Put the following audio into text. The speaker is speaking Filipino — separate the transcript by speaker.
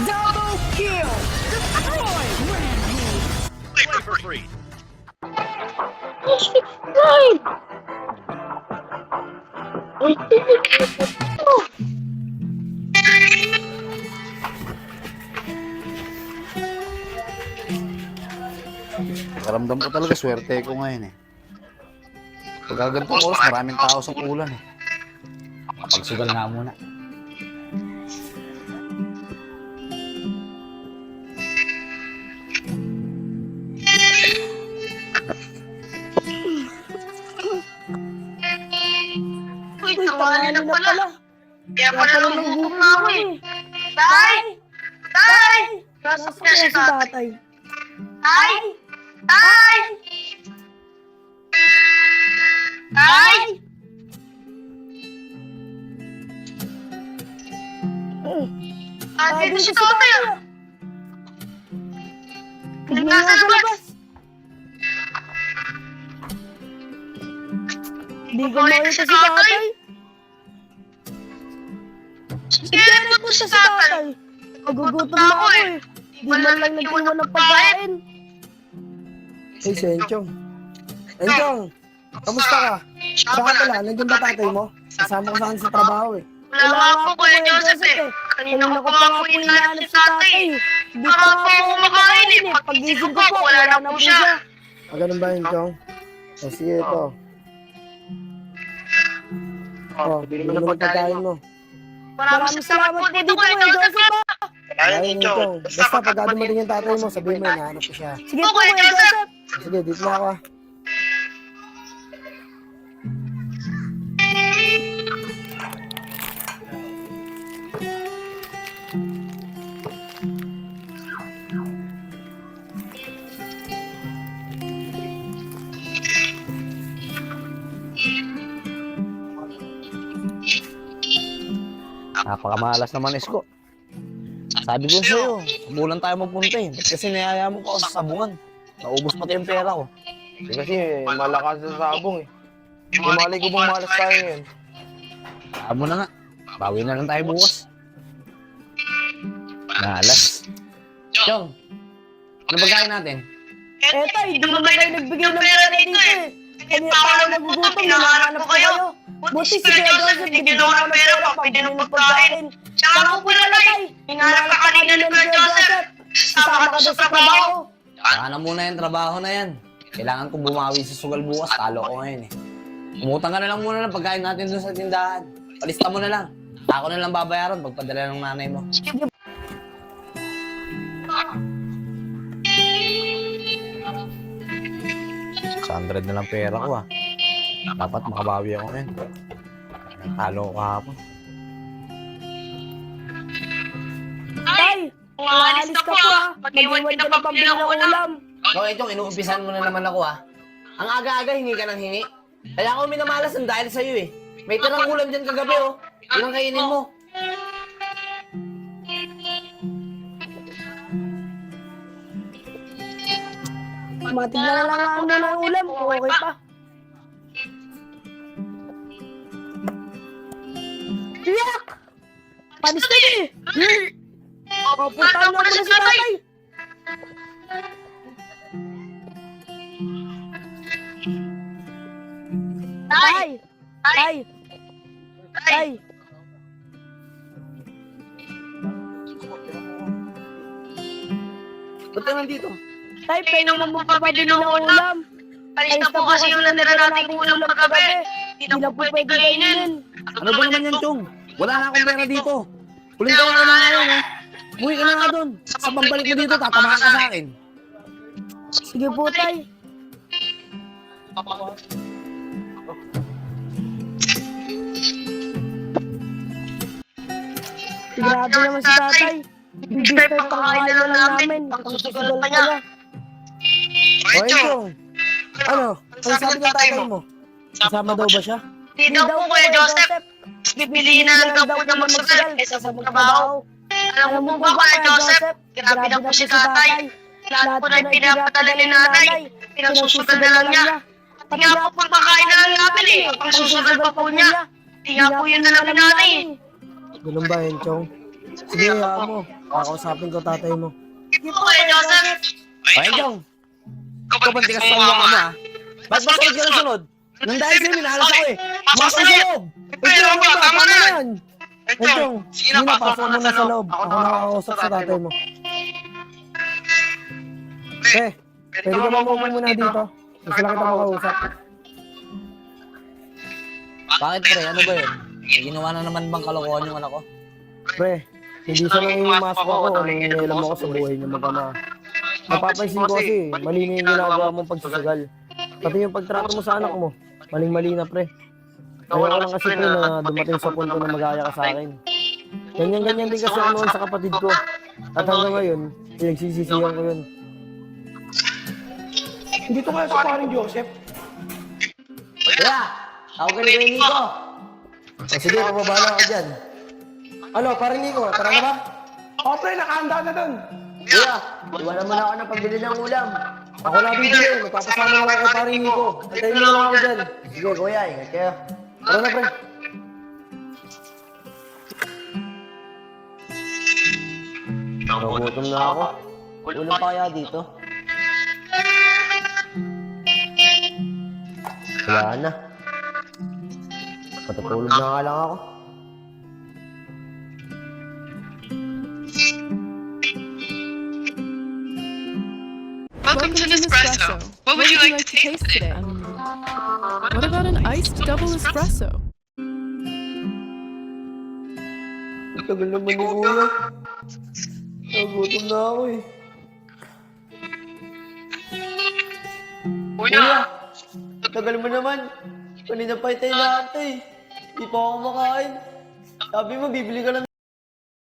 Speaker 1: Double kill! Destroy!
Speaker 2: Play for free.
Speaker 3: Subscribe!
Speaker 4: Karamdam ko talaga, swerte ko ngayon eh. Pagka ganitong oras, maraming tao sa ulan eh. Pagsugal nga muna.
Speaker 3: Uy, tanghali na pala. Kaya pala nagugutom na ako eh. Tay! Tay! Nasaan na si tatay? Tay! Tay! Tay! Dito si tatay ah. Nasa labas.
Speaker 5: Hindi ko makita si tatay.
Speaker 3: Kaya nagpunta si tatay.
Speaker 5: Nagugutom na ako eh. Di man lang nag-iwan ng pagkain.
Speaker 1: Hey, si Enchong. Enchong! Kamusta ka? Saka pala, nandiyan ba tatay mo? Kasama ko saan sa trabaho eh.
Speaker 3: Wala nga po, Kuya Joseph eh. Kanina ko pa nga po hinahanap si tatay eh.
Speaker 5: Hindi
Speaker 3: Baka
Speaker 5: pa
Speaker 3: po ako kumakain eh. Pagising ko po, wala na po siya.
Speaker 1: Ganun ba, Enchong? O sige, ito. Bili mo ng pagkain mo.
Speaker 3: Maraming salamat po dito, Kuya Joseph.
Speaker 1: Ayun, Enchong. Basta pag dumating yung tatay mo, sabihin mo, hinahanap ko siya.
Speaker 5: Sige
Speaker 3: Po,
Speaker 5: po,
Speaker 3: Kuya
Speaker 5: Kuya
Speaker 3: Joseph.
Speaker 5: Joseph.
Speaker 1: Sige, dito na ako ah.
Speaker 4: Napakamalas naman, Isko. Sabi ko sa'yo, bulan tayo magpunta eh. Ba't kasi niyaya mo pa ako sa sabungan? Naubos pati yung pera ko.
Speaker 6: Kasi malakas sa sabong eh. Yung malay ko bang malas tayo ngayon.
Speaker 4: Saan mo na nga. Bawi na lang tayo bukas. Malas. Chong, ano pagkain natin?
Speaker 5: Eh tay, di naman kayo nagbigay ng pera dito eh. Kaya tayo nagugutom, hinahanap ko kayo. Buti si Kuya Joseph, bigyan ako ng pera, pambili ng pagkain. Saka po pala tay, hinahanap ka kanina ni Kuya Joseph. Isama ka doon sa trabaho.
Speaker 4: Saka na muna yung trabaho na yan. Kailangan kong bumawi sa sugal bukas. Talo ko ngayon eh. Umutang ka na lang muna ng pagkain natin doon sa tindahan. Palista mo na lang. Ako na lang babayaran pagpadala ng nanay mo. 600 na lang pera ko ah. Dapat makabawi ako ngayon. Talo ko kahapon.
Speaker 5: Tay,
Speaker 3: Umalis na po ah. Mag-iwan ka na pambili ng ulam.
Speaker 4: Okay, Chong, inuumpisan mo na naman ako ah. Ang aga-aga, hingi ka ng hingi. Kaya ako minamalas ng dahil sa'yo eh. May tirang ulam dyan kagabi oh. Yun ang kainin mo.
Speaker 5: matignan na lang nga muna ng ulam, okay pa. Yak! Panis na eh! Papunta na muna si tatay! Tay! Tay! Tay!
Speaker 4: Ba't ka nandito?
Speaker 5: Tay, pwede mo magpapabili ng ulam.
Speaker 3: Alis na po kasi yung natira nating ulam kagabi. Hindi na po pwede kainin.
Speaker 4: Ano ba naman yan, Chong? Wala na akong pera dito. Huling ka na ngayon eh. Umuwi ka na nga doon. Sa pambalik mo dito, tatamaan ka sa akin.
Speaker 5: Sige po, tay. Grabe naman si tatay. Bibigay pa kakain na lang namin. Pagsusugal pa niya.
Speaker 1: O, Enchong. Ano? Ano sabi ng tatay mo? Kasama daw ba siya?
Speaker 3: Hindi daw po, Kuya Joseph. Bibiliin na lang daw po niya magsugal kaysa sa trabaho. Alam mo ba, Kuya Joseph? Grabe na po si tatay. Lahat po na yung pinapadala ni nanay. Pinagsusugal na lang niya. Pati nga po pagkain na lang namin eh. Pang susugal pa po niya. Hindi nga po yun alam ni nanay eh.
Speaker 1: Ganun ba, Enchong? Sige, mo. Kakausapin ko tatay mo.
Speaker 5: Sige po,
Speaker 3: Kuya
Speaker 5: Kuya
Speaker 3: Joseph.
Speaker 5: Joseph.
Speaker 4: Ay, Enchong! Ikaw ba tigas sa mukha mo, ha? Ba't ba sunod ka na sunod?
Speaker 1: Nang dahil sa'yo, minahalas ako eh.
Speaker 3: Pasok
Speaker 1: Pasok
Speaker 3: sa
Speaker 1: sa
Speaker 3: loob.
Speaker 1: loob!
Speaker 3: Pero
Speaker 1: Enchong,
Speaker 3: ba, tama na.
Speaker 1: yan! Enchong, sige na, pasok mo na sa loob. Ako na kakausap sa tatay mo. Pwede ka ba muna dito? Gusto lang kita makausap.
Speaker 4: Bakit, pre? Ano ba yun? May ginawa na naman bang kalokohan yung anak ko?
Speaker 1: Pre, hindi sa lang imasok ako, nangingilam ako sa buhay niyo mag-ama. Napapansin ko kasi, mali na yung ginagawa mong pagsusugal. Pati yung pagtrato mo sa anak mo, maling-mali na pre. Ayaw ko lang kasi pre na dumating sa punto na mag-aaya ka sa akin. Ganyan-ganyan din kasi ako noon sa kapatid ko. At hanggang ngayon, pinagsisisihan ko yun.
Speaker 6: Hindi to kaya sa paring Joseph.
Speaker 4: Kuya! Tawag ka ni Kuya Nico!
Speaker 1: Sige, pababala ako dyan. Ano, paring Nico, tara na ba?
Speaker 6: O pre, nakahanda na dun.
Speaker 1: Kuya, iwanan mo na ako ng pagbili ng ulam. Ako na bibili, magpapasama na lang kay paring Nico. Antayin mo lang ako dyan. Sige kuya, ingat kayo. Tara na pre. Nagutom na ako. Ulam pa kaya dito? Wala na. Patutulog na nga lang ako.
Speaker 7: Welcome to Nespresso. What would you like to taste today? What about an iced double espresso?
Speaker 1: Ang tagal naman ni kuya. Nagutom na ako eh.
Speaker 3: Kuya.
Speaker 1: Tagal mo naman. Kanina pa tayo lahat eh. Di pa ako makain. Sabi mo, bibili ka lang